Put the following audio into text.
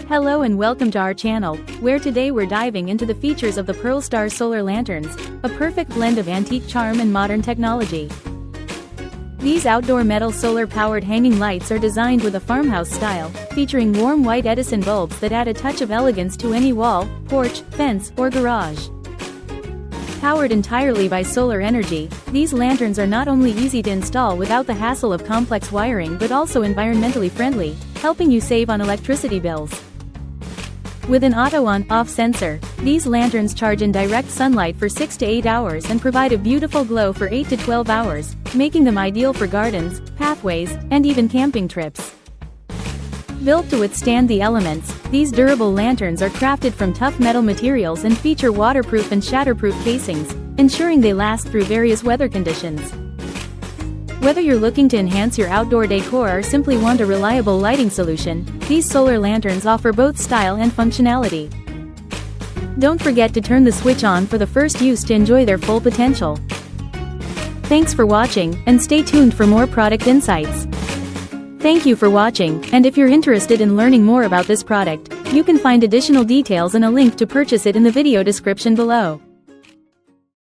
Hello and welcome to our channel, where today we're diving into the features of the Pearlstar solar lanterns, a perfect blend of antique charm and modern technology. These outdoor metal solar-powered hanging lights are designed with a farmhouse style, featuring warm white Edison bulbs that add a touch of elegance to any wall, porch, fence, or garage. Powered entirely by solar energy, these lanterns are not only easy to install without the hassle of complex wiring but also environmentally friendly, helping you save on electricity bills. With an auto on-off sensor, these lanterns charge in direct sunlight for 6 to 8 hours and provide a beautiful glow for 8 to 12 hours, making them ideal for gardens, pathways, and even camping trips. Built to withstand the elements, these durable lanterns are crafted from tough metal materials and feature waterproof and shatterproof casings, ensuring they last through various weather conditions. Whether you're looking to enhance your outdoor decor or simply want a reliable lighting solution, these solar lanterns offer both style and functionality. Don't forget to turn the switch on for the first use to enjoy their full potential. Thanks for watching, and stay tuned for more product insights. Thank you for watching, and if you're interested in learning more about this product, you can find additional details and a link to purchase it in the video description below.